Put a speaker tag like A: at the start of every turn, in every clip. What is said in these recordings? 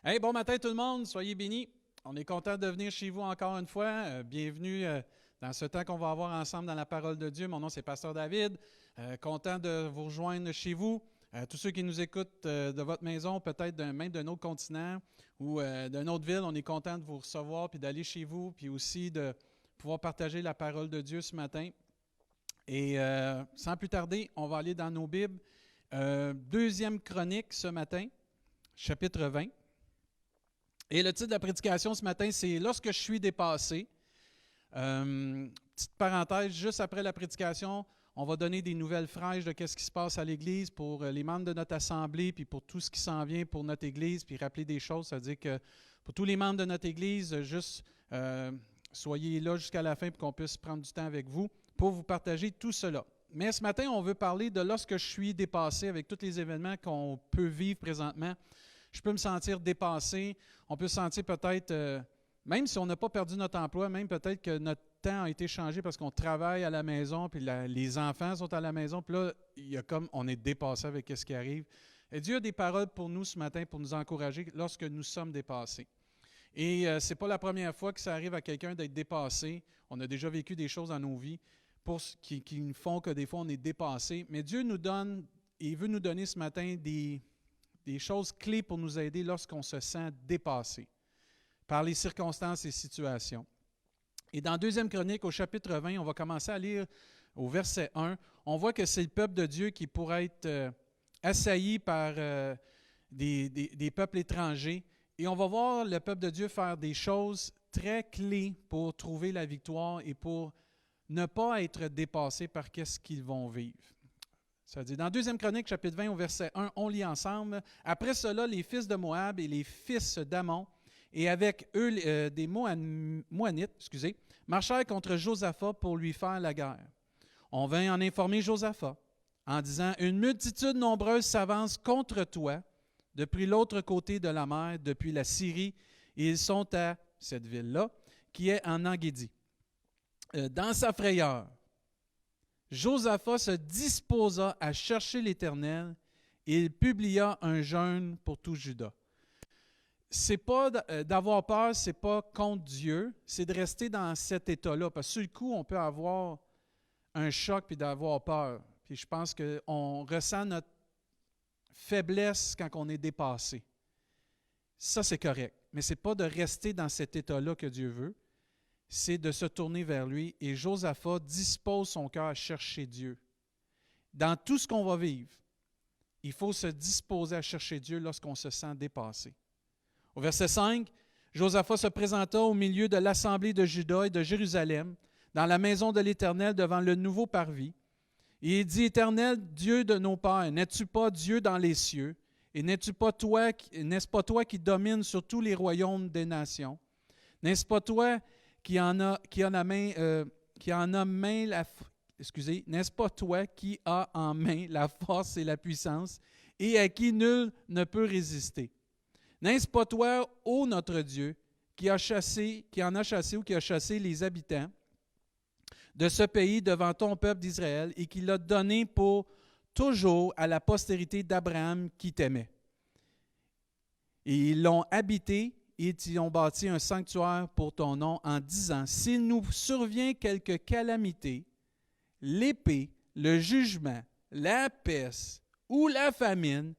A: Hey, bon matin tout le monde, soyez bénis. On est content de venir chez vous encore une fois. Bienvenue dans ce temps qu'on va avoir ensemble dans la parole de Dieu. Mon nom c'est Pasteur David. Content de vous rejoindre chez vous. Tous ceux qui nous écoutent de votre maison, peut-être même d'un autre continent ou d'une autre ville, on est content de vous recevoir puis d'aller chez vous, puis aussi de pouvoir partager la parole de Dieu ce matin. Et sans plus tarder, on va aller dans nos Bibles. Deuxième chronique ce matin, chapitre 20. Et le titre de la prédication ce matin, c'est « Lorsque je suis dépassé ». Petite parenthèse, juste après la prédication, on va donner des nouvelles fraîches de ce qui se passe à l'Église pour les membres de notre assemblée, puis pour tout ce qui s'en vient pour notre Église, puis rappeler des choses. C'est-à-dire que pour tous les membres de notre Église, juste soyez là jusqu'à la fin pour qu'on puisse prendre du temps avec vous pour vous partager tout cela. Mais ce matin, on veut parler de lorsque je suis dépassé avec tous les événements qu'on peut vivre présentement. Je peux me sentir dépassé. On peut se sentir peut-être, même si on n'a pas perdu notre emploi, même peut-être que notre temps a été changé parce qu'on travaille à la maison, puis les enfants sont à la maison, puis là, il y a comme on est dépassé avec ce qui arrive. Et Dieu a des paroles pour nous ce matin pour nous encourager lorsque nous sommes dépassés. Et ce n'est pas la première fois que ça arrive à quelqu'un d'être dépassé. On a déjà vécu des choses dans nos vies qui font que des fois on est dépassé. Mais Dieu nous donne, et veut nous donner ce matin des choses clés pour nous aider lorsqu'on se sent dépassé par les circonstances et situations. Et dans 2 Chronique, au chapitre 20, on va commencer à lire au verset 1. On voit que c'est le peuple de Dieu qui pourrait être assailli par des peuples étrangers. Et on va voir le peuple de Dieu faire des choses très clés pour trouver la victoire et pour ne pas être dépassé par ce qu'ils vont vivre. Ça dit, dans 2 Chronique, chapitre 20, au verset 1, on lit ensemble. « Après cela, les fils de Moab et les fils d'Ammon, et avec eux des Moanites, marchèrent contre Josaphat pour lui faire la guerre. On vint en informer Josaphat, en disant, « Une multitude nombreuse s'avance contre toi, depuis l'autre côté de la mer, depuis la Syrie, et ils sont à cette ville-là, qui est en Engedi. Dans sa frayeur, Josaphat se disposa à chercher l'Éternel et il publia un jeûne pour tout Juda. » C'est pas d'avoir peur, c'est pas contre Dieu, c'est de rester dans cet état-là. Parce que sur le coup, on peut avoir un choc puis d'avoir peur. Puis je pense qu'on ressent notre faiblesse quand on est dépassé. Ça, c'est correct. Mais ce n'est pas de rester dans cet état-là que Dieu veut. C'est de se tourner vers lui. Et Josaphat dispose son cœur à chercher Dieu. Dans tout ce qu'on va vivre, il faut se disposer à chercher Dieu lorsqu'on se sent dépassé. Au verset 5, Josaphat se présenta au milieu de l'assemblée de Juda et de Jérusalem, dans la maison de l'Éternel devant le nouveau parvis. Et il dit, « Éternel, Dieu de nos pères, n'es-tu pas Dieu dans les cieux? Et n'est-ce pas toi qui domines sur tous les royaumes des nations? N'est-ce pas toi n'est-ce pas toi qui as en main la force et la puissance, et à qui nul ne peut résister? N'est-ce pas toi, ô notre Dieu, qui en a chassé les habitants de ce pays devant ton peuple d'Israël et qui l'a donné pour toujours à la postérité d'Abraham qui t'aimait? Et ils l'ont habité et ils ont bâti un sanctuaire pour ton nom en disant, s'il nous survient quelque calamité, l'épée, le jugement, la peste ou la famine,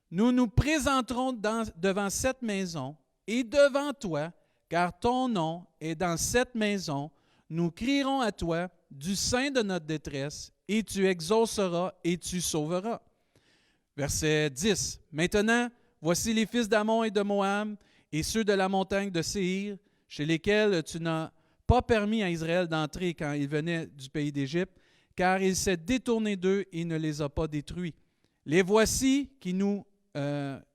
A: nous nous présenterons devant cette maison et devant toi, car ton nom est dans cette maison. Nous crierons à toi du sein de notre détresse, et tu exauceras et tu sauveras. » Verset 10. « Maintenant, voici les fils d'Ammon et de Moab, et ceux de la montagne de Séhir, chez lesquels tu n'as pas permis à Israël d'entrer quand il venait du pays d'Égypte, car il s'est détourné d'eux et ne les a pas détruits. Les voici qui nous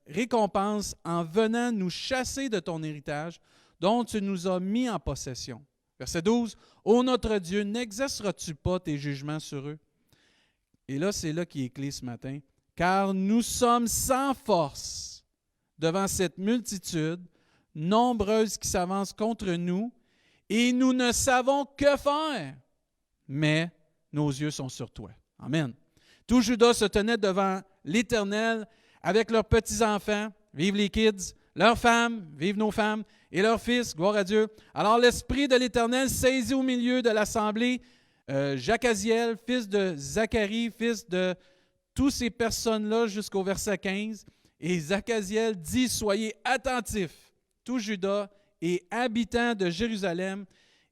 A: récompensent en venant nous chasser de ton héritage, dont tu nous as mis en possession. » Verset 12. « Ô notre Dieu, n'exerceras-tu pas tes jugements sur eux? » Et là, c'est là qui est clé ce matin. « Car nous sommes sans force devant cette multitude nombreuse qui s'avance contre nous, et nous ne savons que faire, mais nos yeux sont sur toi. » Amen. Tout Juda se tenait devant l'Éternel avec leurs petits-enfants, vive les kids, leurs femmes, vive nos femmes, et leurs fils, gloire à Dieu. Alors l'Esprit de l'Éternel saisit au milieu de l'assemblée Jacaziel, fils de Zacharie, fils de toutes ces personnes-là jusqu'au verset 15. Et Zachaziel dit, soyez attentifs, tout Juda et habitants de Jérusalem,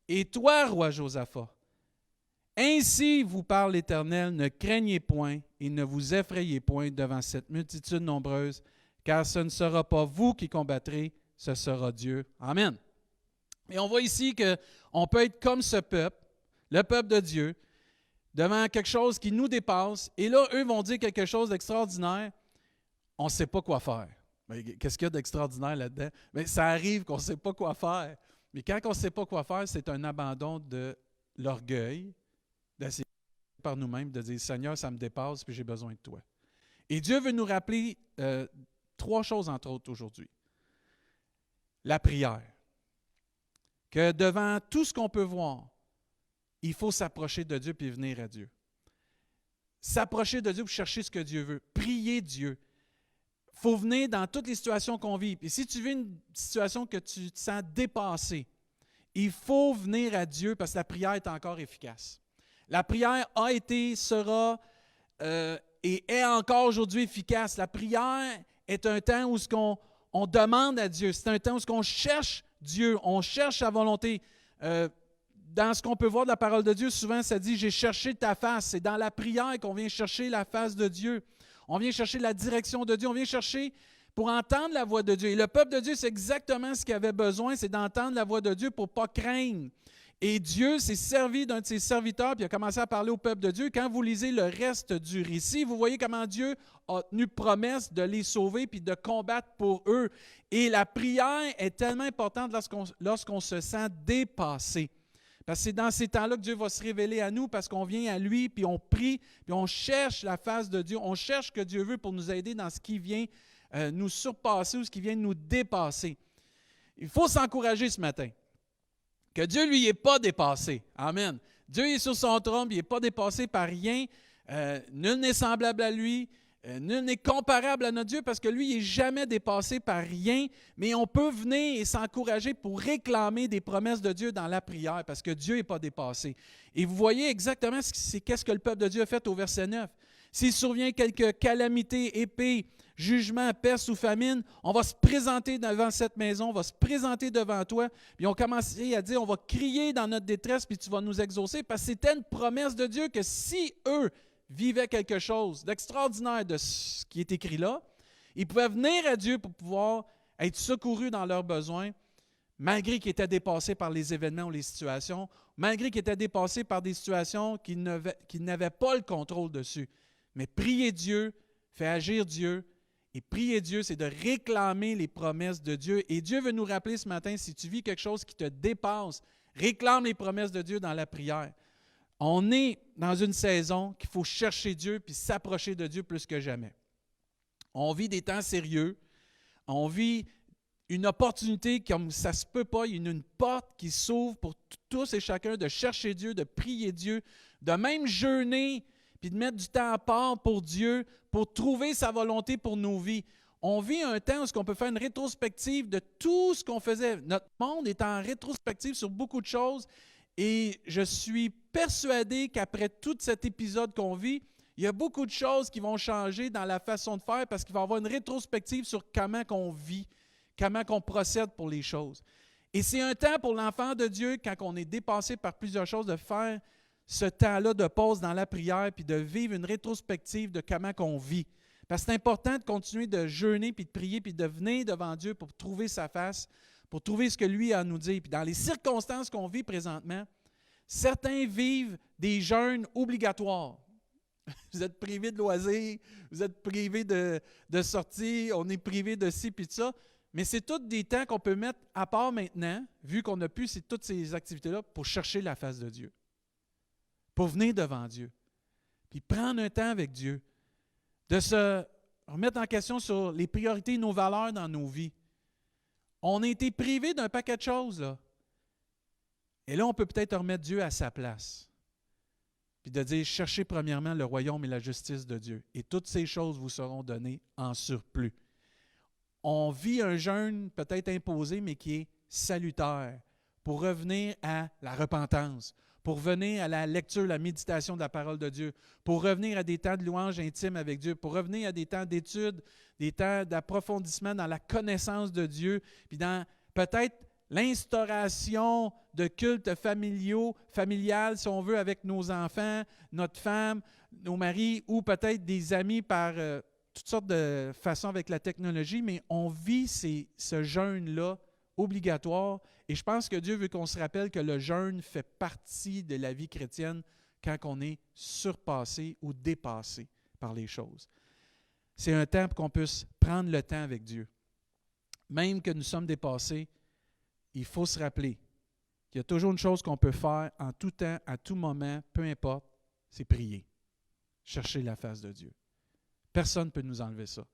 A: et toi, roi Josaphat. Ainsi vous parle l'Éternel, ne craignez point et ne vous effrayez point devant cette multitude nombreuse, car ce ne sera pas vous qui combattrez, ce sera Dieu. Amen. Et on voit ici qu'on peut être comme ce peuple, le peuple de Dieu, devant quelque chose qui nous dépasse, et là, eux vont dire quelque chose d'extraordinaire, on ne sait pas quoi faire. Mais qu'est-ce qu'il y a d'extraordinaire là-dedans? Mais ça arrive qu'on ne sait pas quoi faire. Mais quand on ne sait pas quoi faire, c'est un abandon de l'orgueil, d'essayer par nous-mêmes, de dire, Seigneur, ça me dépasse, puis j'ai besoin de toi. Et Dieu veut nous rappeler 3 choses, entre autres, aujourd'hui. La prière. Que devant tout ce qu'on peut voir, il faut s'approcher de Dieu puis venir à Dieu. S'approcher de Dieu pour chercher ce que Dieu veut. Prier Dieu. Il faut venir dans toutes les situations qu'on vit. Et si tu vis une situation que tu te sens dépassé, il faut venir à Dieu parce que la prière est encore efficace. La prière a été, sera et est encore aujourd'hui efficace. La prière est un temps où on demande à Dieu. C'est un temps où on cherche Dieu, on cherche sa volonté. Dans ce qu'on peut voir de la parole de Dieu, souvent ça dit « j'ai cherché ta face ». C'est dans la prière qu'on vient chercher la face de Dieu. On vient chercher la direction de Dieu. On vient chercher pour entendre la voix de Dieu. Et le peuple de Dieu, c'est exactement ce qu'il avait besoin, c'est d'entendre la voix de Dieu pour ne pas craindre. Et Dieu s'est servi d'un de ses serviteurs, puis il a commencé à parler au peuple de Dieu. Quand vous lisez le reste du récit, vous voyez comment Dieu a tenu promesse de les sauver puis de combattre pour eux. Et la prière est tellement importante lorsqu'on se sent dépassé. Parce que c'est dans ces temps-là que Dieu va se révéler à nous parce qu'on vient à lui, puis on prie, puis on cherche la face de Dieu. On cherche ce que Dieu veut pour nous aider dans ce qui vient nous surpasser ou ce qui vient nous dépasser. Il faut s'encourager ce matin. Que Dieu, lui, n'est pas dépassé. Amen. Dieu est sur son trône, il n'est pas dépassé par rien. Nul n'est semblable à lui. Nul n'est comparable à notre Dieu parce que lui, il n'est jamais dépassé par rien, mais on peut venir et s'encourager pour réclamer des promesses de Dieu dans la prière parce que Dieu n'est pas dépassé. Et vous voyez exactement qu'est-ce que le peuple de Dieu a fait au verset 9. S'il survient quelque calamité, épée, jugement, peste ou famine, on va se présenter devant cette maison, on va se présenter devant toi, puis on commence à dire, on va crier dans notre détresse, puis tu vas nous exaucer, parce que c'était une promesse de Dieu que si eux vivaient quelque chose d'extraordinaire de ce qui est écrit là, ils pouvaient venir à Dieu pour pouvoir être secourus dans leurs besoins, malgré qu'ils étaient dépassés par les événements ou les situations, malgré qu'ils étaient dépassés par des situations qu'ils n'avaient pas le contrôle dessus. Mais prier Dieu, fait agir Dieu, et prier Dieu, c'est de réclamer les promesses de Dieu. Et Dieu veut nous rappeler ce matin, si tu vis quelque chose qui te dépasse, réclame les promesses de Dieu dans la prière. On est dans une saison qu'il faut chercher Dieu puis s'approcher de Dieu plus que jamais. On vit des temps sérieux. On vit une opportunité comme ça ne se peut pas. Il y a une porte qui s'ouvre pour tous et chacun de chercher Dieu, de prier Dieu, de même jeûner puis de mettre du temps à part pour Dieu, pour trouver sa volonté pour nos vies. On vit un temps où on peut faire une rétrospective de tout ce qu'on faisait. Notre monde est en rétrospective sur beaucoup de choses et je suis persuadé qu'après tout cet épisode qu'on vit, il y a beaucoup de choses qui vont changer dans la façon de faire parce qu'il va y avoir une rétrospective sur comment on vit, comment on procède pour les choses. Et c'est un temps pour l'enfant de Dieu, quand on est dépassé par plusieurs choses, de faire ce temps-là de pause dans la prière puis de vivre une rétrospective de comment on vit. Parce que c'est important de continuer de jeûner puis de prier puis de venir devant Dieu pour trouver sa face, pour trouver ce que lui a à nous dire. Puis dans les circonstances qu'on vit présentement, certains vivent des jeûnes obligatoires. Vous êtes privés de loisirs, vous êtes privés de sorties, on est privés de ci puis de ça. Mais c'est tous des temps qu'on peut mettre à part maintenant, vu qu'on a pu toutes ces activités-là, pour chercher la face de Dieu. Pour venir devant Dieu. Puis prendre un temps avec Dieu. De se remettre en question sur les priorités et nos valeurs dans nos vies. On a été privés d'un paquet de choses, là. Et là, on peut peut-être remettre Dieu à sa place. Puis de dire, cherchez premièrement le royaume et la justice de Dieu. Et toutes ces choses vous seront données en surplus. on vit un jeûne peut-être imposé, mais qui est salutaire, pour revenir à la repentance, pour revenir à la lecture, la méditation de la parole de Dieu, pour revenir à des temps de louange intime avec Dieu, pour revenir à des temps d'étude, des temps d'approfondissement dans la connaissance de Dieu, puis dans peut-être l'instauration de cultes familial, si on veut, avec nos enfants, notre femme, nos maris, ou peut-être des amis par toutes sortes de façons avec la technologie, mais on vit ce jeûne-là obligatoire. Et je pense que Dieu veut qu'on se rappelle que le jeûne fait partie de la vie chrétienne quand on est surpassé ou dépassé par les choses. C'est un temps pour qu'on puisse prendre le temps avec Dieu. Même que nous sommes dépassés, il faut se rappeler qu'il y a toujours une chose qu'on peut faire en tout temps, à tout moment, peu importe, c'est prier. Chercher la face de Dieu. Personne ne peut nous enlever ça.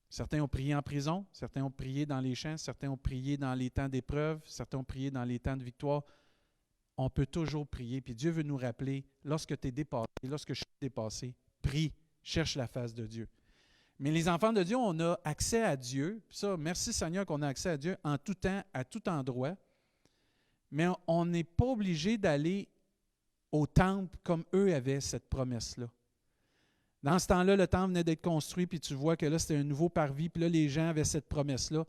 A: Certains ont prié en prison, certains ont prié dans les champs, certains ont prié dans les temps d'épreuve, certains ont prié dans les temps de victoire. On peut toujours prier. Puis Dieu veut nous rappeler, lorsque tu es dépassé, lorsque je suis dépassé, prie, cherche la face de Dieu. Mais les enfants de Dieu, on a accès à Dieu. Puis ça, merci Seigneur qu'on a accès à Dieu en tout temps, à tout endroit. Mais on n'est pas obligé d'aller au temple comme eux avaient cette promesse-là. Dans ce temps-là, le temple venait d'être construit, puis tu vois que là, c'était un nouveau parvis, puis là, les gens avaient cette promesse-là.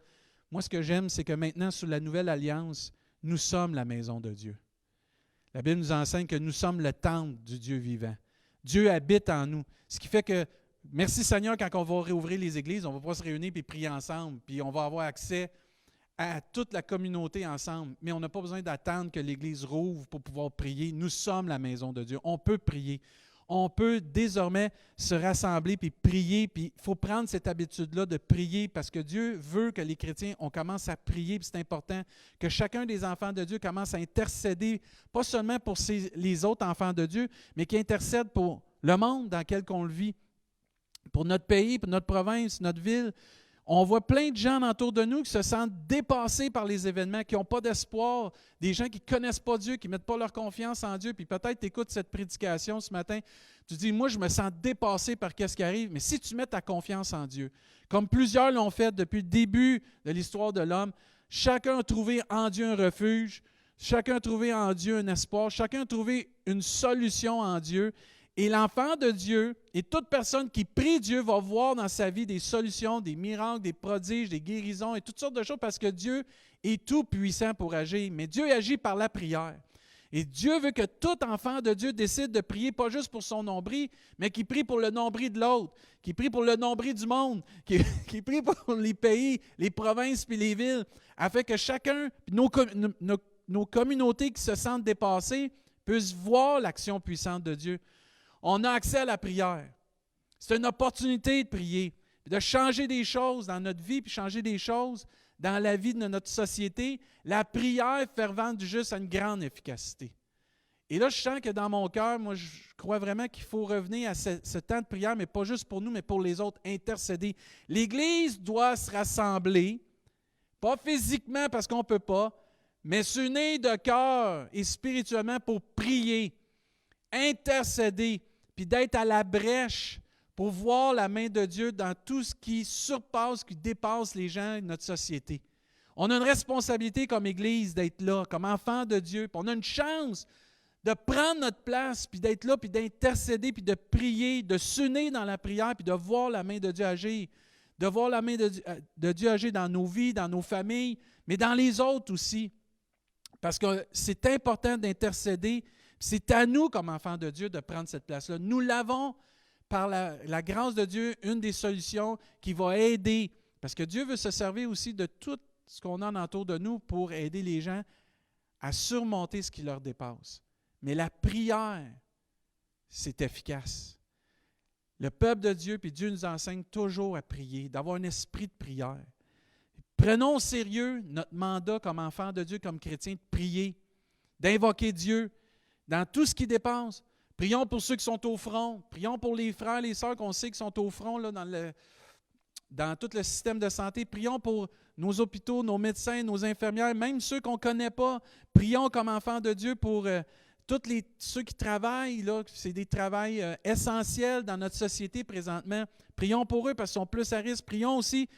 A: Moi, ce que j'aime, c'est que maintenant, sous la nouvelle alliance, nous sommes la maison de Dieu. La Bible nous enseigne que nous sommes le temple du Dieu vivant. Dieu habite en nous. Ce qui fait que, merci Seigneur, quand on va réouvrir les églises, on va pouvoir se réunir et prier ensemble, puis on va avoir accès à toute la communauté ensemble. Mais on n'a pas besoin d'attendre que l'Église rouvre pour pouvoir prier. Nous sommes la maison de Dieu. On peut prier. On peut désormais se rassembler puis prier. Puis il faut prendre cette habitude-là de prier parce que Dieu veut que les chrétiens, on commence à prier. Puis c'est important que chacun des enfants de Dieu commence à intercéder, pas seulement pour les autres enfants de Dieu, mais qui intercèdent pour le monde dans lequel on le vit, pour notre pays, pour notre province, notre ville. On voit plein de gens autour de nous qui se sentent dépassés par les événements, qui n'ont pas d'espoir, des gens qui ne connaissent pas Dieu, qui ne mettent pas leur confiance en Dieu. Puis peut-être tu écoutes cette prédication ce matin, tu dis, moi je me sens dépassé par ce qui arrive. Mais si tu mets ta confiance en Dieu, comme plusieurs l'ont fait depuis le début de l'histoire de l'homme, chacun a trouvé en Dieu un refuge, chacun a trouvé en Dieu un espoir, chacun a trouvé une solution en Dieu. Et l'enfant de Dieu et toute personne qui prie Dieu va voir dans sa vie des solutions, des miracles, des prodiges, des guérisons et toutes sortes de choses parce que Dieu est tout puissant pour agir. Mais Dieu agit par la prière. Et Dieu veut que tout enfant de Dieu décide de prier pas juste pour son nombril, mais qu'il prie pour le nombril de l'autre, qu'il prie pour le nombril du monde, qu'il prie pour les pays, les provinces puis les villes, afin que chacun, nos communautés qui se sentent dépassées, puissent voir l'action puissante de Dieu. On a accès à la prière. C'est une opportunité de prier, de changer des choses dans notre vie, puis changer des choses dans la vie de notre société. La prière fervente du juste a une grande efficacité. Et là, je sens que dans mon cœur, moi, je crois vraiment qu'il faut revenir à ce temps de prière, mais pas juste pour nous, mais pour les autres, intercéder. L'Église doit se rassembler, pas physiquement parce qu'on ne peut pas, mais s'unir de cœur et spirituellement pour prier, intercéder, puis d'être à la brèche pour voir la main de Dieu dans tout ce qui surpasse, qui dépasse les gens de notre société. On a une responsabilité comme Église d'être là, comme enfants de Dieu. Puis on a une chance de prendre notre place, puis d'être là, puis d'intercéder, puis de prier, de s'unir dans la prière, puis de voir la main de Dieu agir. De voir la main de Dieu agir dans nos vies, dans nos familles, mais dans les autres aussi. Parce que c'est important d'intercéder. C'est à nous, comme enfants de Dieu, de prendre cette place-là. Nous l'avons, par la grâce de Dieu, une des solutions qui va aider. Parce que Dieu veut se servir aussi de tout ce qu'on a autour de nous pour aider les gens à surmonter ce qui leur dépasse. Mais la prière, c'est efficace. Le peuple de Dieu, puis Dieu nous enseigne toujours à prier, d'avoir un esprit de prière. Prenons au sérieux notre mandat comme enfants de Dieu, comme chrétiens, de prier, d'invoquer Dieu, dans tout ce qui dépasse. Prions pour ceux qui sont au front. Prions pour les frères et les sœurs qu'on sait qui sont au front là, dans tout le système de santé. Prions pour nos hôpitaux, nos médecins, nos infirmières, même ceux qu'on ne connaît pas. Prions comme enfants de Dieu pour ceux qui travaillent. Là, c'est des travails essentiels dans notre société présentement. Prions pour eux parce qu'ils sont plus à risque. Prions aussi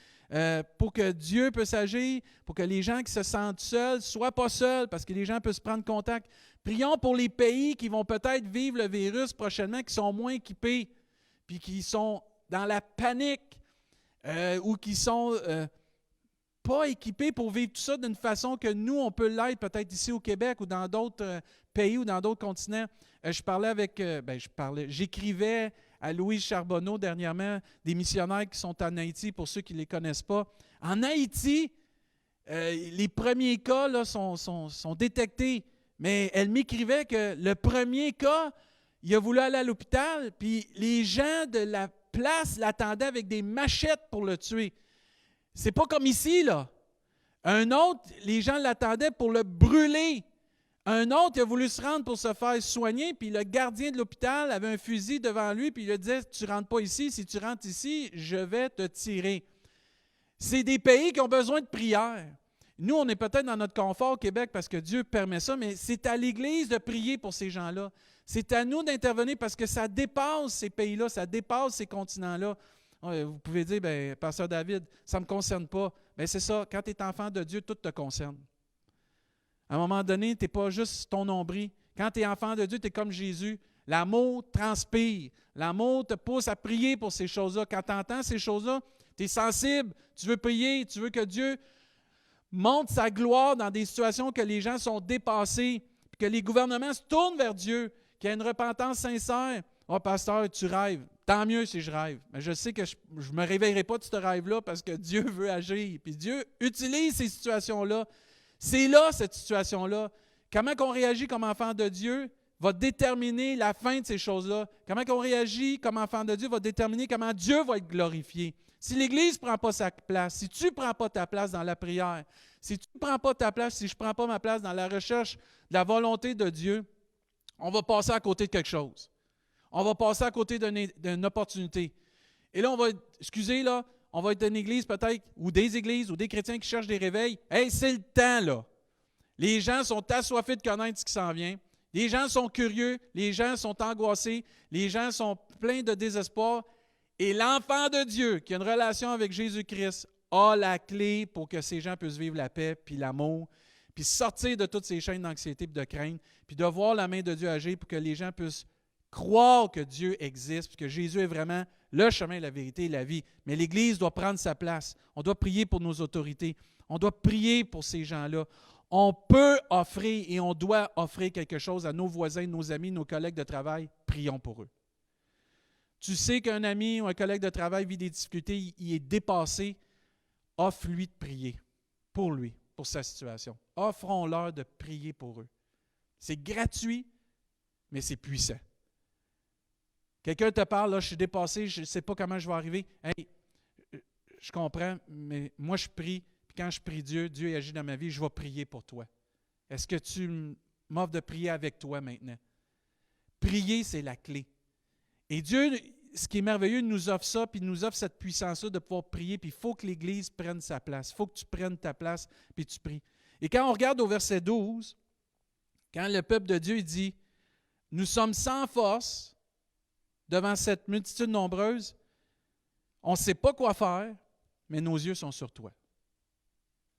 A: pour que Dieu puisse agir, pour que les gens qui se sentent seuls ne soient pas seuls, parce que les gens peuvent prendre contact. Prions pour les pays qui vont peut-être vivre le virus prochainement, qui sont moins équipés, puis qui sont dans la panique, ou qui sont pas équipés pour vivre tout ça d'une façon que nous, on peut l'être peut-être ici au Québec ou dans d'autres pays ou dans d'autres continents. J'écrivais à Louise Charbonneau dernièrement, des missionnaires qui sont en Haïti, pour ceux qui ne les connaissent pas. En Haïti, les premiers cas là, sont détectés, mais elle m'écrivait que le premier cas, il a voulu aller à l'hôpital, puis les gens de la place l'attendaient avec des machettes pour le tuer. C'est pas comme ici, là. Un autre, les gens l'attendaient pour le brûler. Un autre, il a voulu se rendre pour se faire soigner, puis le gardien de l'hôpital avait un fusil devant lui, puis il lui disait « Tu ne rentres pas ici, si tu rentres ici, je vais te tirer. » C'est des pays qui ont besoin de prière. Nous, on est peut-être dans notre confort au Québec parce que Dieu permet ça, mais c'est à l'Église de prier pour ces gens-là. C'est à nous d'intervenir parce que ça dépasse ces pays-là, ça dépasse ces continents-là. Vous pouvez dire, bien, Pasteur David, ça ne me concerne pas. Bien, c'est ça, quand tu es enfant de Dieu, tout te concerne. À un moment donné, tu n'es pas juste ton nombril. Quand tu es enfant de Dieu, tu es comme Jésus. L'amour transpire. L'amour te pousse à prier pour ces choses-là. Quand tu entends ces choses-là, tu es sensible, tu veux prier, tu veux que Dieu montre sa gloire dans des situations que les gens sont dépassés, que les gouvernements se tournent vers Dieu, qu'il y a une repentance sincère. « Oh, pasteur, tu rêves. Tant mieux si je rêve. Mais je sais que je ne me réveillerai pas de ce rêve-là parce que Dieu veut agir. Puis Dieu utilise ces situations-là. C'est là, cette situation-là. Comment on réagit comme enfant de Dieu va déterminer la fin de ces choses-là. Comment on réagit comme enfant de Dieu va déterminer comment Dieu va être glorifié. Si l'Église ne prend pas sa place, si tu ne prends pas ta place dans la prière, si tu ne prends pas ta place, si je ne prends pas ma place dans la recherche de la volonté de Dieu, on va passer à côté de quelque chose. On va passer à côté d'une opportunité. Et là, on va être une église peut-être, ou des chrétiens qui cherchent des réveils. Hey, c'est le temps, là. Les gens sont assoiffés de connaître ce qui s'en vient. Les gens sont curieux, les gens sont angoissés, les gens sont pleins de désespoir. Et l'enfant de Dieu, qui a une relation avec Jésus-Christ, a la clé pour que ces gens puissent vivre la paix, puis l'amour, puis sortir de toutes ces chaînes d'anxiété et de crainte, puis de voir la main de Dieu agir pour que les gens puissent croire que Dieu existe, puis que Jésus est vraiment le chemin, la vérité et la vie. Mais l'Église doit prendre sa place. On doit prier pour nos autorités. On doit prier pour ces gens-là. On peut offrir et on doit offrir quelque chose à nos voisins, nos amis, nos collègues de travail. Prions pour eux. Tu sais qu'un ami ou un collègue de travail vit des difficultés, il est dépassé. Offre-lui de prier pour lui, pour sa situation. Offrons-leur de prier pour eux. C'est gratuit, mais c'est puissant. Quelqu'un te parle, là, je suis dépassé, je ne sais pas comment je vais arriver. Hey, je comprends, mais moi je prie, puis quand je prie Dieu, Dieu agit dans ma vie, je vais prier pour toi. Est-ce que tu m'offres de prier avec toi maintenant? Prier, c'est la clé. Et Dieu, ce qui est merveilleux, il nous offre ça, puis il nous offre cette puissance-là de pouvoir prier, puis il faut que l'Église prenne sa place. Il faut que tu prennes ta place, puis tu pries. Et quand on regarde au verset 12, quand le peuple de Dieu dit « Nous sommes sans force », devant cette multitude nombreuse, on ne sait pas quoi faire, mais nos yeux sont sur toi.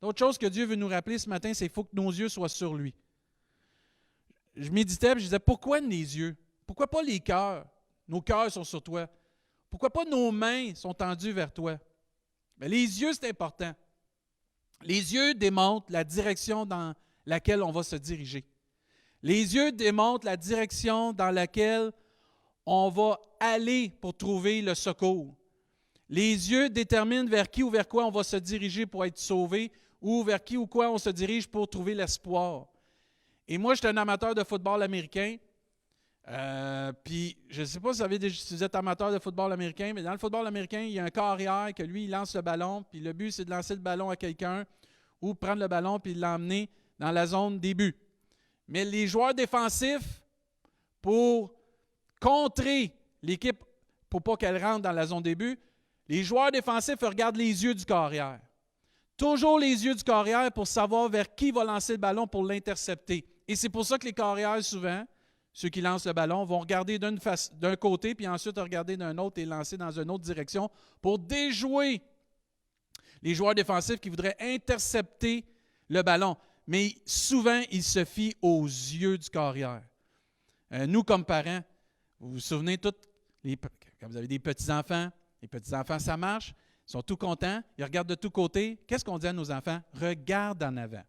A: L'autre chose que Dieu veut nous rappeler ce matin, c'est qu'il faut que nos yeux soient sur lui. Je méditais et je disais, pourquoi les yeux? Pourquoi pas les cœurs? Nos cœurs sont sur toi. Pourquoi pas nos mains sont tendues vers toi? Mais les yeux, c'est important. Les yeux démontrent la direction dans laquelle on va se diriger. Les yeux démontrent la direction dans laquelle on va aller pour trouver le secours. Les yeux déterminent vers qui ou vers quoi on va se diriger pour être sauvé ou vers qui ou quoi on se dirige pour trouver l'espoir. Et moi, j'étais un amateur de football américain. Puis, je ne sais pas si vous êtes amateur de football américain, mais dans le football américain, il y a un carrière que lui, il lance le ballon, puis le but, c'est de lancer le ballon à quelqu'un ou prendre le ballon puis l'emmener dans la zone des buts. Mais les joueurs défensifs, pour contrer l'équipe pour pas qu'elle rentre dans la zone des buts, les joueurs défensifs regardent les yeux du carrière. Toujours les yeux du carrière pour savoir vers qui va lancer le ballon pour l'intercepter. Et c'est pour ça que les carrières, souvent, ceux qui lancent le ballon, vont regarder d'un côté, puis ensuite regarder d'un autre et lancer dans une autre direction pour déjouer les joueurs défensifs qui voudraient intercepter le ballon. Mais souvent, ils se fient aux yeux du carrière. Nous, comme parents, vous vous souvenez tous, quand vous avez des petits-enfants, les petits-enfants, ça marche, ils sont tout contents, ils regardent de tous côtés. Qu'est-ce qu'on dit à nos enfants? Regarde en avant.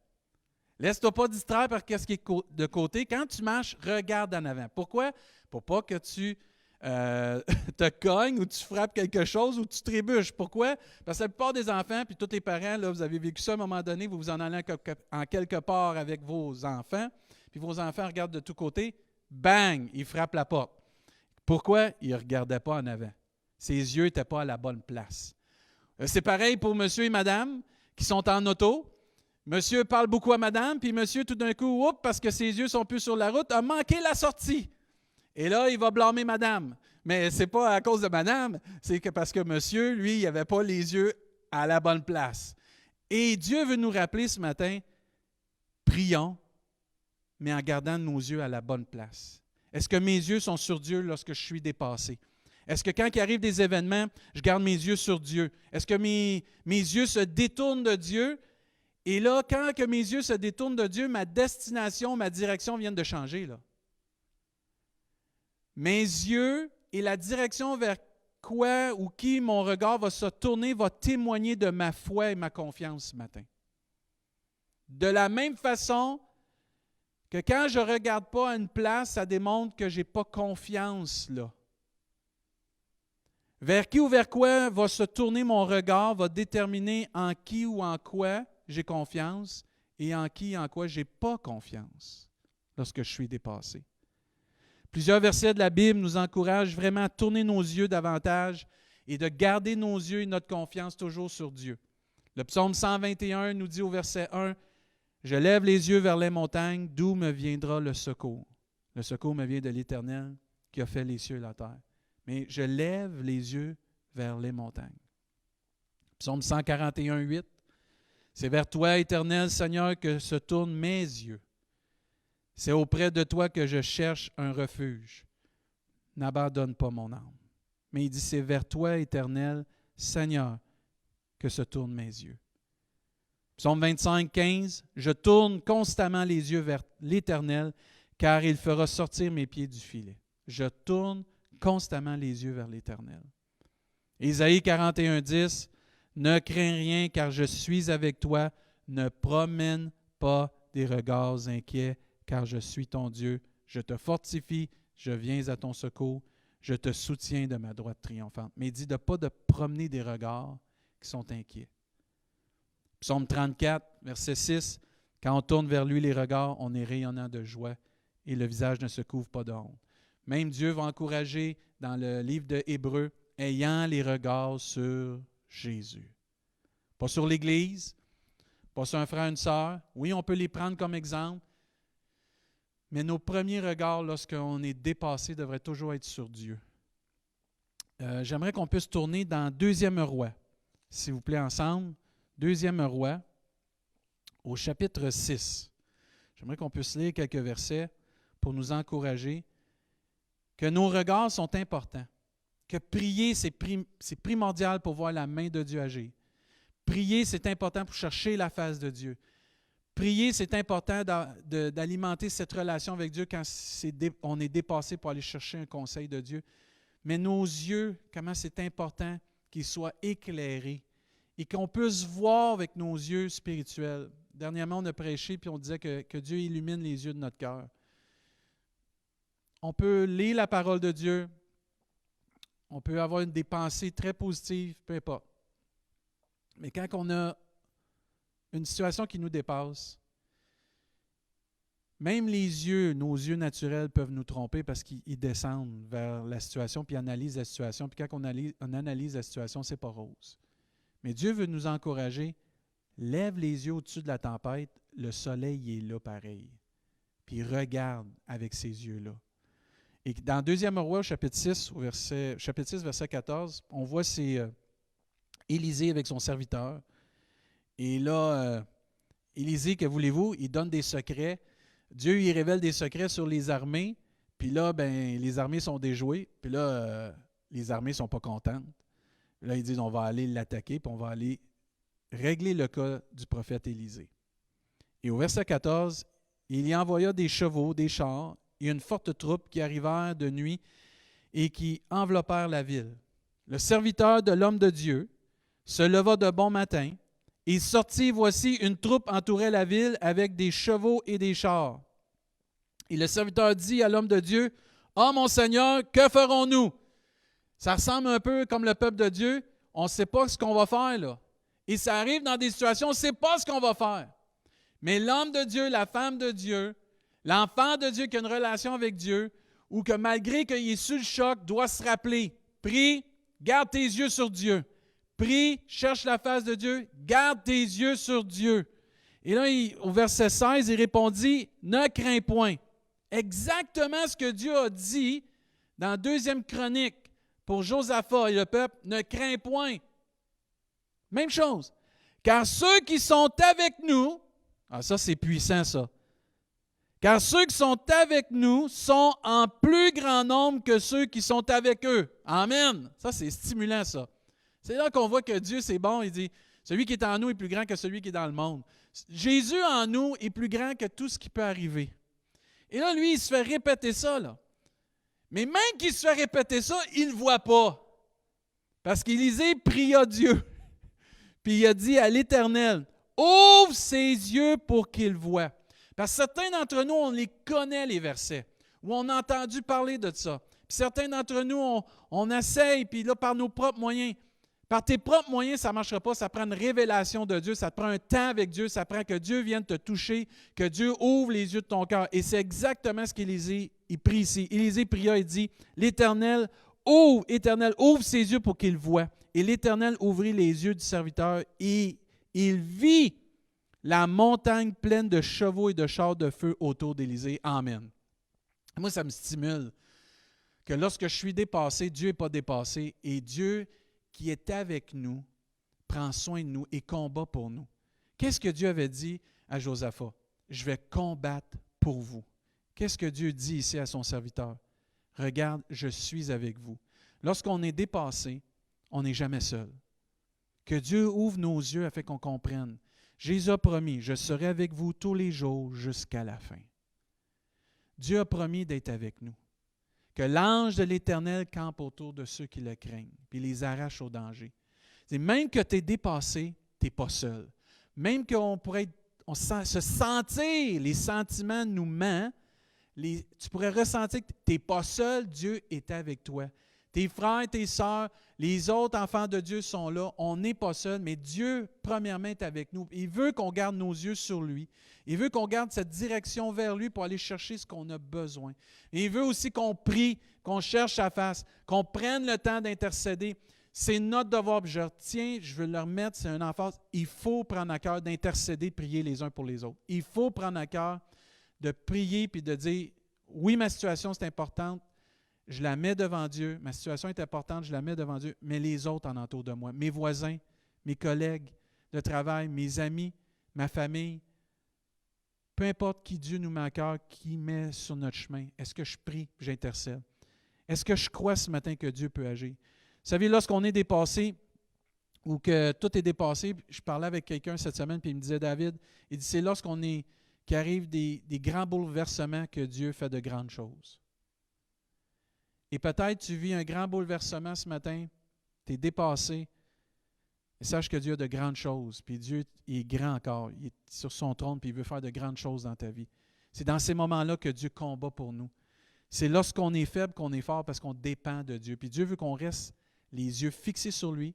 A: Laisse-toi pas distraire par ce qui est de côté. Quand tu marches, regarde en avant. Pourquoi? Pour pas que tu te cognes ou tu frappes quelque chose ou tu trébuches. Pourquoi? Parce que la plupart des enfants, puis tous les parents, là, vous avez vécu ça à un moment donné, vous vous en allez en quelque part avec vos enfants, puis vos enfants regardent de tous côtés, bang, ils frappent la porte. Pourquoi? Ils ne regardaient pas en avant. Ses yeux n'étaient pas à la bonne place. C'est pareil pour monsieur et madame qui sont en auto. Monsieur parle beaucoup à madame, puis monsieur, tout d'un coup, parce que ses yeux sont plus sur la route, a manqué la sortie. Et là, il va blâmer madame. Mais ce n'est pas à cause de madame, c'est que parce que monsieur, lui, il n'avait pas les yeux à la bonne place. Et Dieu veut nous rappeler ce matin, prions, mais en gardant nos yeux à la bonne place. Est-ce que mes yeux sont sur Dieu lorsque je suis dépassé? Est-ce que quand il arrive des événements, je garde mes yeux sur Dieu? Est-ce que mes yeux se détournent de Dieu? Et là, quand que mes yeux se détournent de Dieu, ma destination, ma direction viennent de changer, là. Mes yeux et la direction vers quoi ou qui mon regard va se tourner va témoigner de ma foi et ma confiance ce matin. De la même façon que quand je ne regarde pas à une place, ça démontre que je n'ai pas confiance là. Vers qui ou vers quoi va se tourner mon regard va déterminer en qui ou en quoi j'ai confiance et en qui et en quoi je n'ai pas confiance lorsque je suis dépassé. Plusieurs versets de la Bible nous encouragent vraiment à tourner nos yeux davantage et de garder nos yeux et notre confiance toujours sur Dieu. Le psaume 121 nous dit au verset 1, « Je lève les yeux vers les montagnes, d'où me viendra le secours. Le secours me vient de l'Éternel qui a fait les cieux et la terre. Mais je lève les yeux vers les montagnes. » Psaume 141, 8, « C'est vers toi, Éternel Seigneur, que se tournent mes yeux. C'est auprès de toi que je cherche un refuge. N'abandonne pas mon âme. » Mais il dit, c'est vers toi, Éternel, Seigneur, que se tournent mes yeux. Psaume 25, 15, « Je tourne constamment les yeux vers l'Éternel, car il fera sortir mes pieds du filet. » Je tourne constamment les yeux vers l'Éternel. Ésaïe 41, 10, « Ne crains rien, car je suis avec toi. Ne promène pas des regards inquiets, car je suis ton Dieu, je te fortifie, je viens à ton secours, je te soutiens de ma droite triomphante. » Mais il dit de pas de promener des regards qui sont inquiets. Psaume 34, verset 6, « Quand on tourne vers lui les regards, on est rayonnant de joie et le visage ne se couvre pas de honte. » Même Dieu va encourager dans le livre de Hébreux, « Ayant les regards sur Jésus. » Pas sur l'Église, pas sur un frère, une sœur. Oui, on peut les prendre comme exemple, mais nos premiers regards, lorsqu'on est dépassé, devraient toujours être sur Dieu. J'aimerais qu'on puisse tourner dans 2e Roi, s'il vous plaît, ensemble. 2e Roi, au chapitre 6. J'aimerais qu'on puisse lire quelques versets pour nous encourager que nos regards sont importants, que prier, c'est primordial pour voir la main de Dieu agir. Prier, c'est important pour chercher la face de Dieu. Prier, c'est important d'alimenter cette relation avec Dieu quand on est dépassé pour aller chercher un conseil de Dieu. Mais nos yeux, comment c'est important qu'ils soient éclairés et qu'on puisse voir avec nos yeux spirituels. Dernièrement, on a prêché puis on disait que Dieu illumine les yeux de notre cœur. On peut lire la parole de Dieu, on peut avoir des pensées très positives, peu importe. Mais quand on a une situation qui nous dépasse, même les yeux, nos yeux naturels peuvent nous tromper parce qu'ils descendent vers la situation puis analysent la situation. Puis quand on analyse la situation, ce n'est pas rose. Mais Dieu veut nous encourager. Lève les yeux au-dessus de la tempête, le soleil est là pareil. Puis regarde avec ces yeux-là. Et dans 2e Roi, chapitre 6, verset 14, on voit c'est Élisée avec son serviteur. Et là, Élisée, que voulez-vous? Il donne des secrets. Dieu, il révèle des secrets sur les armées. Puis là, les armées sont déjouées. Puis là, les armées ne sont pas contentes. Là, ils disent, on va aller l'attaquer, puis on va aller régler le cas du prophète Élisée. Et au verset 14, il y envoya des chevaux, des chars, et une forte troupe qui arrivèrent de nuit et qui enveloppèrent la ville. Le serviteur de l'homme de Dieu se leva de bon matin, et sortit, voici, une troupe entourait la ville avec des chevaux et des chars. Et le serviteur dit à l'homme de Dieu, « Ah, mon Seigneur, que ferons-nous? » Ça ressemble un peu comme le peuple de Dieu. On ne sait pas ce qu'on va faire, là. Et ça arrive dans des situations, on ne sait pas ce qu'on va faire. Mais l'homme de Dieu, la femme de Dieu, l'enfant de Dieu qui a une relation avec Dieu, ou que malgré qu'il est sous le choc, doit se rappeler, prie, garde tes yeux sur Dieu. Prie, cherche la face de Dieu, garde tes yeux sur Dieu. Et là, au verset 16, il répondit, « Ne crains point. » Exactement ce que Dieu a dit dans 2e Chronique pour Josaphat et le peuple, « Ne crains point. » Même chose. « Car ceux qui sont avec nous, » ah ça c'est puissant ça, « car ceux qui sont avec nous sont en plus grand nombre que ceux qui sont avec eux. » Amen. Ça c'est stimulant ça. C'est là qu'on voit que Dieu, c'est bon. Il dit, celui qui est en nous est plus grand que celui qui est dans le monde. Jésus en nous est plus grand que tout ce qui peut arriver. Et là, lui, il se fait répéter ça, là. Mais même qu'il se fait répéter ça, il ne le voit pas. Parce qu'Élisée pria Dieu. Puis il a dit à l'Éternel, « Ouvre ses yeux pour qu'il voie. » Parce que certains d'entre nous, on les connaît, les versets, ou on a entendu parler de ça. Puis certains d'entre nous, on essaye, puis là, par nos propres moyens. Par tes propres moyens, ça ne marchera pas. Ça prend une révélation de Dieu. Ça te prend un temps avec Dieu. Ça prend que Dieu vienne te toucher, que Dieu ouvre les yeux de ton cœur. Et c'est exactement ce qu'Élisée prie ici. Élisée pria et dit, « L'Éternel, ouvre ses yeux pour qu'il voie. » Et l'Éternel ouvrit les yeux du serviteur et il vit la montagne pleine de chevaux et de chars de feu autour d'Élisée. Amen. Moi, ça me stimule que lorsque je suis dépassé, Dieu n'est pas dépassé et Dieu qui est avec nous, prend soin de nous et combat pour nous. Qu'est-ce que Dieu avait dit à Josaphat? Je vais combattre pour vous. Qu'est-ce que Dieu dit ici à son serviteur? Regarde, je suis avec vous. Lorsqu'on est dépassé, on n'est jamais seul. Que Dieu ouvre nos yeux afin qu'on comprenne. Jésus a promis, je serai avec vous tous les jours jusqu'à la fin. Dieu a promis d'être avec nous. Que l'ange de l'Éternel campe autour de ceux qui le craignent, puis les arrache au danger. C'est même que tu es dépassé, tu n'es pas seul. Même qu'on pourrait se sentir, les sentiments nous mentent, tu pourrais ressentir que tu n'es pas seul, Dieu est avec toi. Tes frères, tes sœurs, les autres enfants de Dieu sont là. On n'est pas seul, mais Dieu, premièrement, est avec nous. Il veut qu'on garde nos yeux sur lui. Il veut qu'on garde cette direction vers lui pour aller chercher ce qu'on a besoin. Et il veut aussi qu'on prie, qu'on cherche sa face, qu'on prenne le temps d'intercéder. C'est notre devoir. Puis je veux le remettre, c'est un emphase. Il faut prendre à cœur d'intercéder, de prier les uns pour les autres. Il faut prendre à cœur de prier puis de dire, oui, ma situation, c'est importante. Je la mets devant Dieu. Ma situation est importante, je la mets devant Dieu. Mais les autres en entour de moi, mes voisins, mes collègues de travail, mes amis, ma famille, peu importe qui Dieu nous met à cœur, qui met sur notre chemin, est-ce que je prie, j'intercède? Est-ce que je crois ce matin que Dieu peut agir? Vous savez, lorsqu'on est dépassé ou que tout est dépassé, je parlais avec quelqu'un cette semaine, puis il me disait, David, il dit, c'est lorsqu'on est, qu'arrivent des grands bouleversements que Dieu fait de grandes choses. Et peut-être tu vis un grand bouleversement ce matin, tu es dépassé, et sache que Dieu a de grandes choses, puis Dieu il est grand encore, il est sur son trône, puis il veut faire de grandes choses dans ta vie. C'est dans ces moments-là que Dieu combat pour nous. C'est lorsqu'on est faible qu'on est fort parce qu'on dépend de Dieu. Puis Dieu veut qu'on reste les yeux fixés sur lui,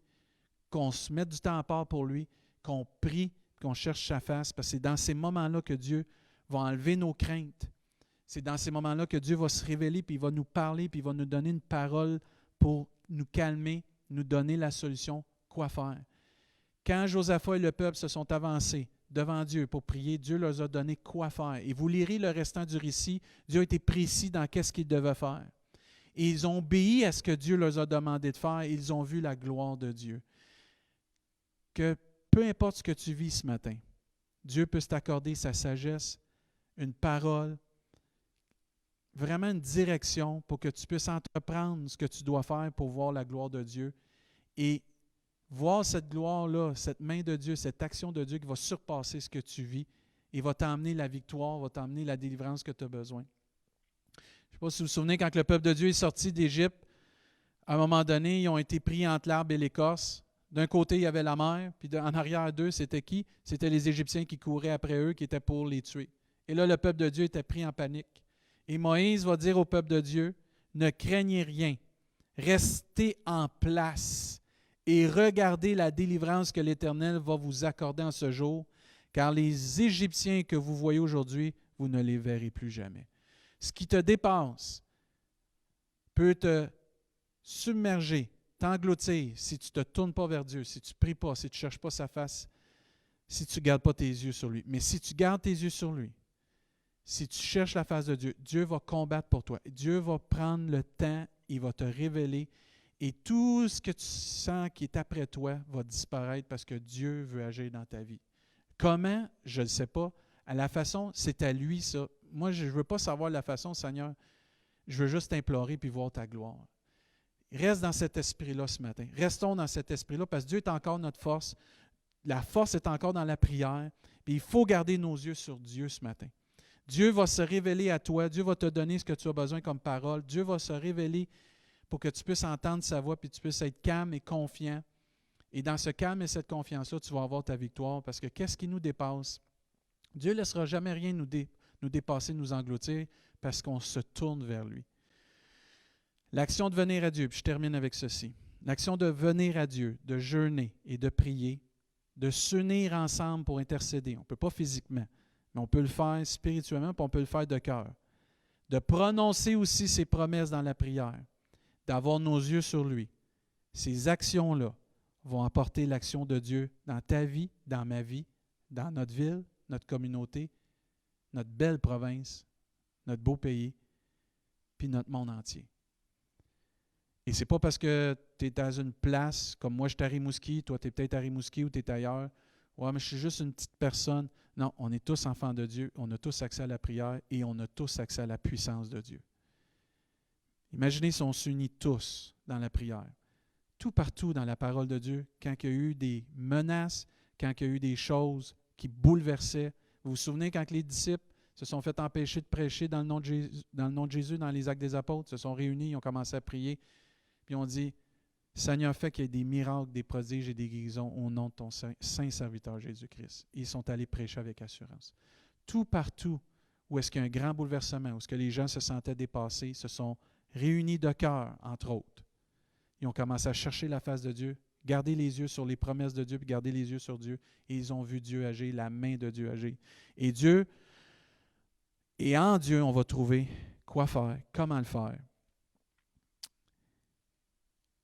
A: qu'on se mette du temps à part pour lui, qu'on prie, qu'on cherche sa face, parce que c'est dans ces moments-là que Dieu va enlever nos craintes. C'est dans ces moments-là que Dieu va se révéler, puis il va nous parler, puis il va nous donner une parole pour nous calmer, nous donner la solution, quoi faire. Quand Josaphat et le peuple se sont avancés devant Dieu pour prier, Dieu leur a donné quoi faire. Et vous lirez le restant du récit, Dieu a été précis dans qu'est-ce qu'ils devaient faire. Et ils ont obéi à ce que Dieu leur a demandé de faire, et ils ont vu la gloire de Dieu. Que peu importe ce que tu vis ce matin, Dieu peut t'accorder sa sagesse, une parole, vraiment une direction pour que tu puisses entreprendre ce que tu dois faire pour voir la gloire de Dieu et voir cette gloire-là, cette main de Dieu, cette action de Dieu qui va surpasser ce que tu vis et va t'emmener la victoire, va t'emmener la délivrance que tu as besoin. Je ne sais pas si vous vous souvenez, quand le peuple de Dieu est sorti d'Égypte, à un moment donné, ils ont été pris entre l'arbre et l'écorce. D'un côté, il y avait la mer, puis en arrière d'eux, c'était qui? C'était les Égyptiens qui couraient après eux, qui étaient pour les tuer. Et là, le peuple de Dieu était pris en panique. Et Moïse va dire au peuple de Dieu, « Ne craignez rien, restez en place et regardez la délivrance que l'Éternel va vous accorder en ce jour, car les Égyptiens que vous voyez aujourd'hui, vous ne les verrez plus jamais. » Ce qui te dépasse peut te submerger, t'engloutir si tu ne te tournes pas vers Dieu, si tu ne pries pas, si tu ne cherches pas sa face, si tu ne gardes pas tes yeux sur lui. Mais si tu gardes tes yeux sur lui, si tu cherches la face de Dieu, Dieu va combattre pour toi. Dieu va prendre le temps, il va te révéler et tout ce que tu sens qui est après toi va disparaître parce que Dieu veut agir dans ta vie. Comment? Je ne le sais pas. À la façon, c'est à lui ça. Moi, je ne veux pas savoir la façon, Seigneur. Je veux juste t'implorer puis voir ta gloire. Reste dans cet esprit-là ce matin. Restons dans cet esprit-là parce que Dieu est encore notre force. La force est encore dans la prière. Et il faut garder nos yeux sur Dieu ce matin. Dieu va se révéler à toi. Dieu va te donner ce que tu as besoin comme parole. Dieu va se révéler pour que tu puisses entendre sa voix puis tu puisses être calme et confiant. Et dans ce calme et cette confiance-là, tu vas avoir ta victoire parce que qu'est-ce qui nous dépasse? Dieu ne laissera jamais rien nous dépasser, nous engloutir parce qu'on se tourne vers lui. L'action de venir à Dieu, puis je termine avec ceci. L'action de venir à Dieu, de jeûner et de prier, de s'unir ensemble pour intercéder. On ne peut pas physiquement, mais on peut le faire spirituellement, puis on peut le faire de cœur. De prononcer aussi ses promesses dans la prière, d'avoir nos yeux sur lui. Ces actions-là vont apporter l'action de Dieu dans ta vie, dans ma vie, dans notre ville, notre communauté, notre belle province, notre beau pays, puis notre monde entier. Et ce n'est pas parce que tu es dans une place, comme moi je suis à Rimouski, toi tu es peut-être à Rimouski ou tu es ailleurs. Ouais, mais je suis juste une petite personne. Non, on est tous enfants de Dieu, on a tous accès à la prière et on a tous accès à la puissance de Dieu. Imaginez si on s'unit tous dans la prière. Tout partout dans la parole de Dieu, quand il y a eu des menaces, quand il y a eu des choses qui bouleversaient. Vous vous souvenez quand les disciples se sont fait empêcher de prêcher dans le nom de Jésus, dans les Actes des Apôtres, se sont réunis, ils ont commencé à prier. Puis on dit, Seigneur, fais qu'il y ait des miracles, des prodiges et des guérisons au nom de ton saint serviteur Jésus-Christ. Ils sont allés prêcher avec assurance. Tout partout où est-ce qu'il y a un grand bouleversement, où est-ce que les gens se sentaient dépassés, se sont réunis de cœur, entre autres. Ils ont commencé à chercher la face de Dieu, garder les yeux sur les promesses de Dieu, puis garder les yeux sur Dieu. Et ils ont vu Dieu agir, la main de Dieu agir. Et en Dieu, on va trouver quoi faire, comment le faire.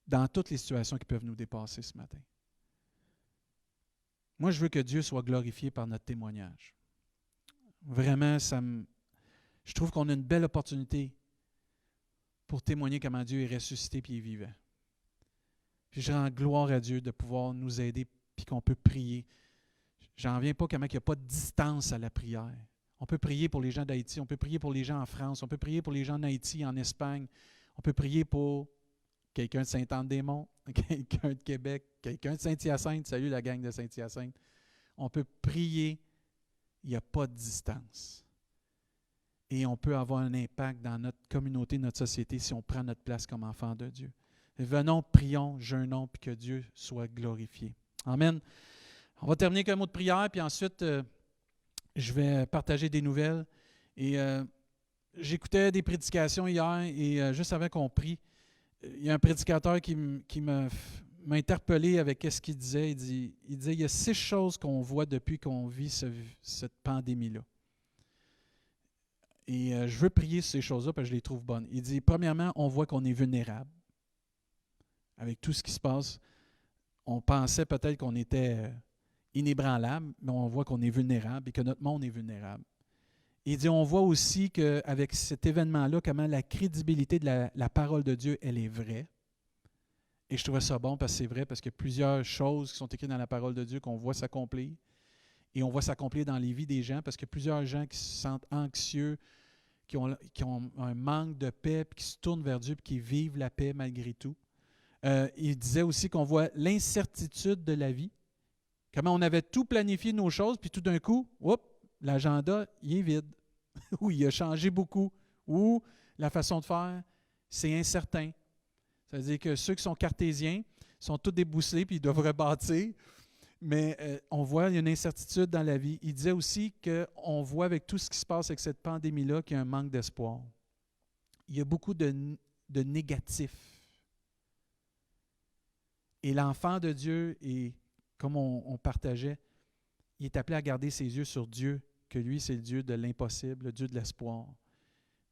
A: Dans toutes les situations qui peuvent nous dépasser ce matin. Moi, je veux que Dieu soit glorifié par notre témoignage. Vraiment, je trouve qu'on a une belle opportunité pour témoigner comment Dieu est ressuscité et est vivant. Puis je rends gloire à Dieu de pouvoir nous aider puis qu'on peut prier. J'en reviens pas comment il n'y a pas de distance à la prière. On peut prier pour les gens d'Haïti, on peut prier pour les gens en France, on peut prier pour les gens en Haïti, en Espagne, on peut prier pour quelqu'un de Saint-Anne-des-Monts, quelqu'un de Québec, quelqu'un de Saint-Hyacinthe. Salut la gang de Saint-Hyacinthe. On peut prier, il n'y a pas de distance. Et on peut avoir un impact dans notre communauté, notre société, si on prend notre place comme enfant de Dieu. Et venons, prions, jeûnons, puis que Dieu soit glorifié. Amen. On va terminer avec un mot de prière, puis ensuite, je vais partager des nouvelles. Et j'écoutais des prédications hier, et juste avant qu'on prie, il y a un prédicateur qui m'a interpellé avec ce qu'il disait. Il disait, il y a 6 choses qu'on voit depuis qu'on vit cette pandémie-là. Et je veux prier sur ces choses-là parce que je les trouve bonnes. Il dit, premièrement, on voit qu'on est vulnérable. Avec tout ce qui se passe, on pensait peut-être qu'on était inébranlable, mais on voit qu'on est vulnérable et que notre monde est vulnérable. Il dit, on voit aussi qu'avec cet événement-là, comment la crédibilité de la parole de Dieu, elle est vraie. Et je trouvais ça bon parce que c'est vrai, parce qu'il y a plusieurs choses qui sont écrites dans la parole de Dieu qu'on voit s'accomplir. Et on voit s'accomplir dans les vies des gens parce qu'il y a plusieurs gens qui se sentent anxieux, qui ont un manque de paix, puis qui se tournent vers Dieu, puis qui vivent la paix malgré tout. Il disait aussi qu'on voit l'incertitude de la vie. Comment on avait tout planifié nos choses, puis tout d'un coup, l'agenda, il est vide. Ou il a changé beaucoup. Ou la façon de faire, c'est incertain. Ça veut dire que ceux qui sont cartésiens sont tous débousselés, puis ils doivent rebâtir. Mais on voit, il y a une incertitude dans la vie. Il disait aussi qu'on voit avec tout ce qui se passe avec cette pandémie-là qu'il y a un manque d'espoir. Il y a beaucoup de négatifs. Et l'enfant de Dieu, et comme on partageait, il est appelé à garder ses yeux sur Dieu, que lui, c'est le Dieu de l'impossible, le Dieu de l'espoir.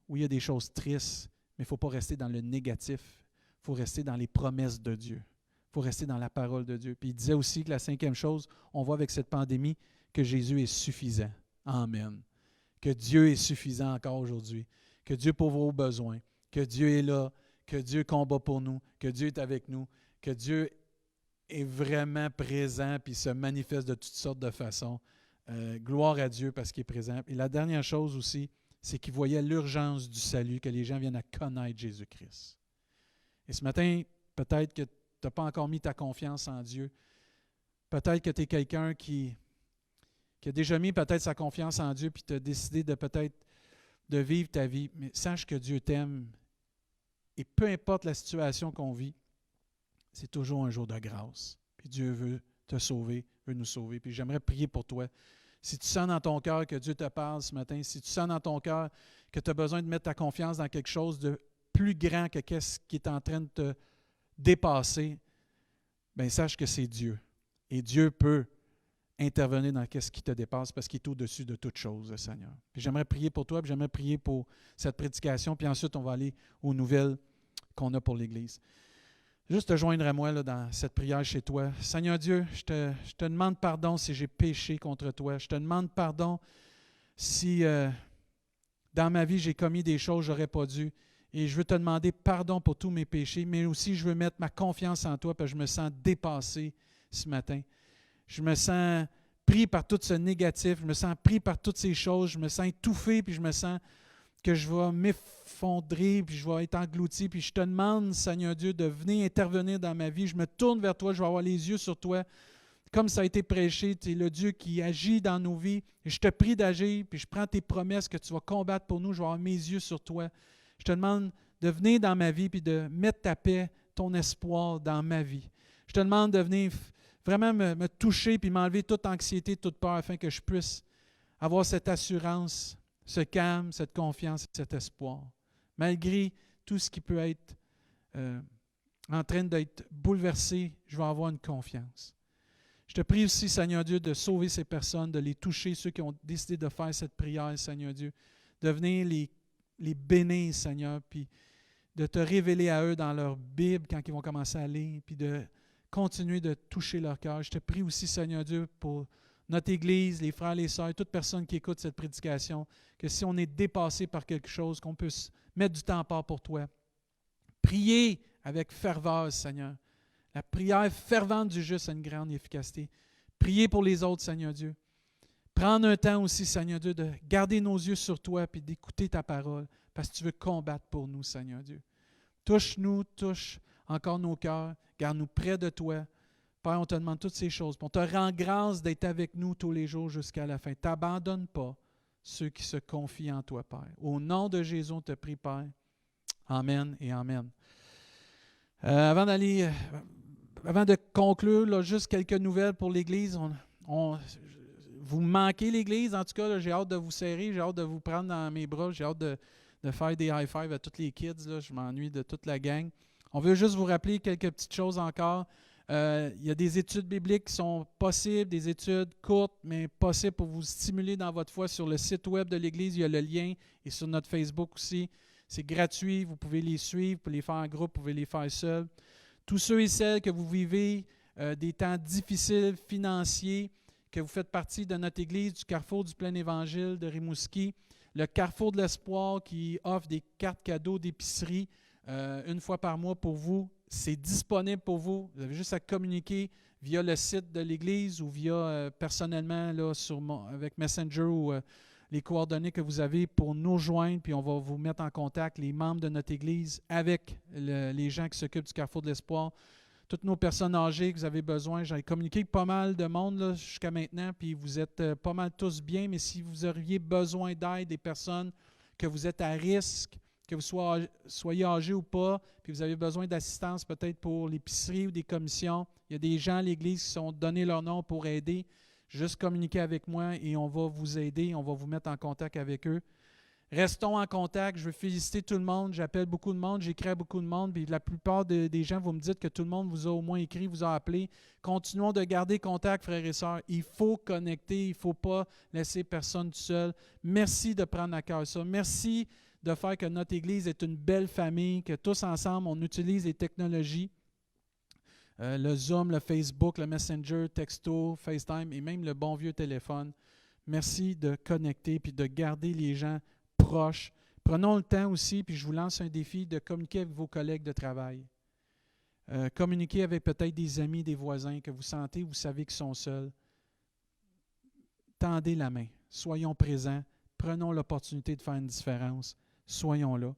A: Oui, il y a des choses tristes, mais il ne faut pas rester dans le négatif. Il faut rester dans les promesses de Dieu. Il faut rester dans la parole de Dieu. Puis il disait aussi que la cinquième chose, on voit avec cette pandémie, que Jésus est suffisant. Amen. Que Dieu est suffisant encore aujourd'hui. Que Dieu pourvoit aux besoins. Que Dieu est là. Que Dieu combat pour nous. Que Dieu est avec nous. Que Dieu est vraiment présent puis se manifeste de toutes sortes de façons. Gloire à Dieu parce qu'il est présent. Et la dernière chose aussi, c'est qu'il voyait l'urgence du salut, que les gens viennent à connaître Jésus-Christ. Et ce matin, peut-être que tu n'as pas encore mis ta confiance en Dieu. Peut-être que tu es quelqu'un qui a déjà mis peut-être sa confiance en Dieu puis tu as décidé de peut-être de vivre ta vie. Mais sache que Dieu t'aime. Et peu importe la situation qu'on vit, c'est toujours un jour de grâce. Puis Dieu veut te sauver, veut nous sauver. Puis j'aimerais prier pour toi. Si tu sens dans ton cœur que Dieu te parle ce matin, si tu sens dans ton cœur que tu as besoin de mettre ta confiance dans quelque chose de plus grand que ce qui est en train de te dépasser, bien sache que c'est Dieu. Et Dieu peut intervenir dans ce qui te dépasse parce qu'il est au-dessus de toute chose, le Seigneur. Puis j'aimerais prier pour toi, puis j'aimerais prier pour cette prédication, puis ensuite on va aller aux nouvelles qu'on a pour l'Église. Juste te joindre à moi là, dans cette prière chez toi. Seigneur Dieu, je te demande pardon si j'ai péché contre toi. Je te demande pardon si dans ma vie j'ai commis des choses que je n'aurais pas dû. Et je veux te demander pardon pour tous mes péchés, mais aussi je veux mettre ma confiance en toi parce que je me sens dépassé ce matin. Je me sens pris par tout ce négatif, je me sens pris par toutes ces choses, je me sens étouffé, puis je me sens que je vais m'effondrer, puis je vais être englouti, puis je te demande, Seigneur Dieu, de venir intervenir dans ma vie. Je me tourne vers toi, je vais avoir les yeux sur toi. Comme ça a été prêché, tu es le Dieu qui agit dans nos vies. Et je te prie d'agir, puis je prends tes promesses que tu vas combattre pour nous. Je vais avoir mes yeux sur toi. Je te demande de venir dans ma vie, puis de mettre ta paix, ton espoir dans ma vie. Je te demande de venir vraiment me toucher, puis m'enlever toute anxiété, toute peur, afin que je puisse avoir cette assurance, ce calme, cette confiance, cet espoir. Malgré tout ce qui peut être en train d'être bouleversé, je vais avoir une confiance. Je te prie aussi, Seigneur Dieu, de sauver ces personnes, de les toucher, ceux qui ont décidé de faire cette prière, Seigneur Dieu, de venir les bénir, Seigneur, puis de te révéler à eux dans leur Bible quand ils vont commencer à lire, puis de continuer de toucher leur cœur. Je te prie aussi, Seigneur Dieu, pour notre Église, les frères, les sœurs, toute personne qui écoute cette prédication, que si on est dépassé par quelque chose, qu'on puisse mettre du temps à part pour toi. Prier avec ferveur, Seigneur. La prière fervente du juste a une grande efficacité. Prier pour les autres, Seigneur Dieu. Prendre un temps aussi, Seigneur Dieu, de garder nos yeux sur toi et d'écouter ta parole, parce que tu veux combattre pour nous, Seigneur Dieu. Touche-nous, touche encore nos cœurs, garde-nous près de toi. Père, on te demande toutes ces choses. On te rend grâce d'être avec nous tous les jours jusqu'à la fin. T'abandonne pas ceux qui se confient en toi, Père. Au nom de Jésus, on te prie, Père. Amen et Amen. Avant de conclure, là, juste quelques nouvelles pour l'Église. Vous manquez l'Église, en tout cas, là, j'ai hâte de vous serrer, j'ai hâte de vous prendre dans mes bras, j'ai hâte de faire des high-fives à tous les kids. Là, je m'ennuie de toute la gang. On veut juste vous rappeler quelques petites choses encore. Il y a des études bibliques qui sont possibles, des études courtes, mais possibles pour vous stimuler dans votre foi. Sur le site web de l'Église, il y a le lien, et sur notre Facebook aussi. C'est gratuit, vous pouvez les suivre, vous pouvez les faire en groupe, vous pouvez les faire seuls. Tous ceux et celles que vous vivez des temps difficiles financiers, que vous faites partie de notre Église, du Carrefour du Plein Évangile de Rimouski, le Carrefour de l'Espoir qui offre des cartes cadeaux d'épicerie une fois par mois pour vous. C'est disponible pour vous. Vous avez juste à communiquer via le site de l'Église ou via personnellement là, avec Messenger ou les coordonnées que vous avez pour nous joindre, puis on va vous mettre en contact, les membres de notre Église, avec les gens qui s'occupent du Carrefour de l'Espoir. Toutes nos personnes âgées que vous avez besoin. J'ai communiqué avec pas mal de monde là, jusqu'à maintenant, puis vous êtes pas mal tous bien, mais si vous auriez besoin d'aide, des personnes que vous êtes à risque, que vous soyez âgé ou pas, puis vous avez besoin d'assistance peut-être pour l'épicerie ou des commissions, il y a des gens à l'Église qui sont donnés leur nom pour aider. Juste communiquez avec moi et on va vous aider, on va vous mettre en contact avec eux. Restons en contact. Je veux féliciter tout le monde. J'appelle beaucoup de monde, j'écris à beaucoup de monde. Puis la plupart des gens, vous me dites que tout le monde vous a au moins écrit, vous a appelé. Continuons de garder contact, frères et sœurs. Il faut connecter, il ne faut pas laisser personne tout seul. Merci de prendre à cœur ça. Merci de faire que notre Église est une belle famille, que tous ensemble, on utilise les technologies. Le Zoom, le Facebook, le Messenger, Texto, FaceTime et même le bon vieux téléphone. Merci de connecter puis de garder les gens proches. Prenons le temps aussi, puis je vous lance un défi de communiquer avec vos collègues de travail. Communiquer avec peut-être des amis, des voisins que vous sentez, vous savez qu'ils sont seuls. Tendez la main. Soyons présents. Prenons l'opportunité de faire une différence. Soyons là.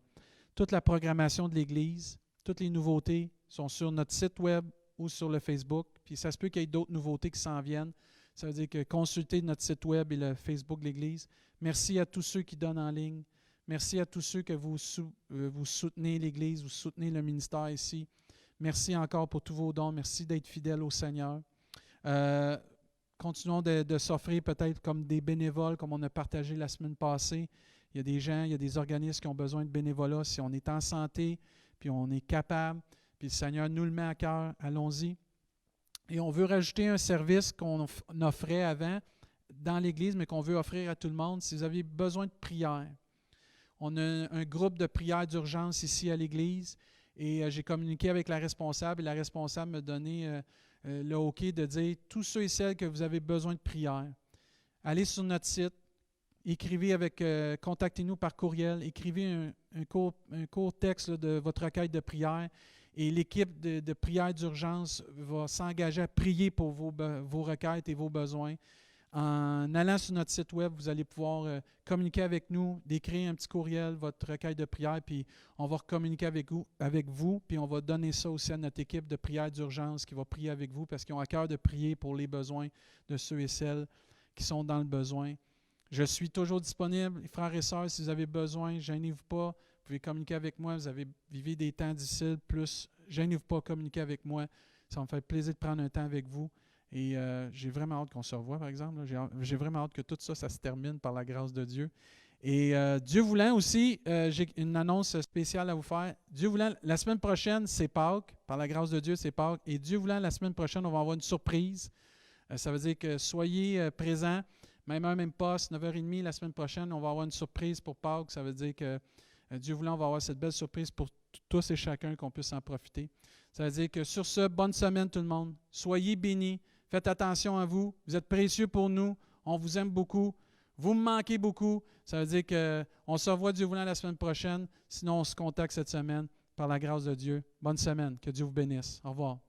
A: Toute la programmation de l'Église, toutes les nouveautés sont sur notre site web ou sur le Facebook. Puis ça se peut qu'il y ait d'autres nouveautés qui s'en viennent. Ça veut dire que consultez notre site web et le Facebook de l'Église. Merci à tous ceux qui donnent en ligne. Merci à tous ceux que vous soutenez l'Église, vous soutenez le ministère ici. Merci encore pour tous vos dons. Merci d'être fidèles au Seigneur. Continuons de s'offrir peut-être comme des bénévoles, comme on a partagé la semaine passée. Il y a des gens, il y a des organismes qui ont besoin de bénévolat. Si on est en santé, puis on est capable, puis le Seigneur nous le met à cœur, allons-y. Et on veut rajouter un service qu'on offrait avant dans l'Église, mais qu'on veut offrir à tout le monde. Si vous avez besoin de prière, on a un groupe de prière d'urgence ici à l'Église et j'ai communiqué avec la responsable et la responsable m'a donné le OK de dire tous ceux et celles que vous avez besoin de prière, allez sur notre site, écrivez contactez-nous par courriel, écrivez un court texte là, de votre requête de prière. Et l'équipe de prière d'urgence va s'engager à prier pour vos requêtes et vos besoins. En allant sur notre site web, vous allez pouvoir communiquer avec nous, d'écrire un petit courriel, votre requête de prière, puis on va communiquer avec vous, puis on va donner ça aussi à notre équipe de prière d'urgence qui va prier avec vous parce qu'ils ont à cœur de prier pour les besoins de ceux et celles qui sont dans le besoin. Je suis toujours disponible. Frères et sœurs, si vous avez besoin, gênez-vous pas. Vous pouvez communiquer avec moi. Vous avez vécu des temps difficiles, plus gênez-vous pas, communiquer avec moi. Ça me fait plaisir de prendre un temps avec vous. Et j'ai vraiment hâte qu'on se revoie, par exemple. J'ai vraiment hâte que tout ça, ça se termine par la grâce de Dieu. Et Dieu voulant aussi, j'ai une annonce spéciale à vous faire. Dieu voulant, la semaine prochaine, c'est Pâques. Par la grâce de Dieu, c'est Pâques. Et Dieu voulant, la semaine prochaine, on va avoir une surprise. Ça veut dire que soyez présents. Même heure, même poste, 9h30 la semaine prochaine, on va avoir une surprise pour Pâques. Ça veut dire que Dieu voulant, on va avoir cette belle surprise pour tous et chacun qu'on puisse en profiter. Ça veut dire que sur ce, bonne semaine tout le monde. Soyez bénis. Faites attention à vous. Vous êtes précieux pour nous. On vous aime beaucoup. Vous me manquez beaucoup. Ça veut dire qu'on se revoit Dieu voulant la semaine prochaine. Sinon, on se contacte cette semaine par la grâce de Dieu. Bonne semaine. Que Dieu vous bénisse. Au revoir.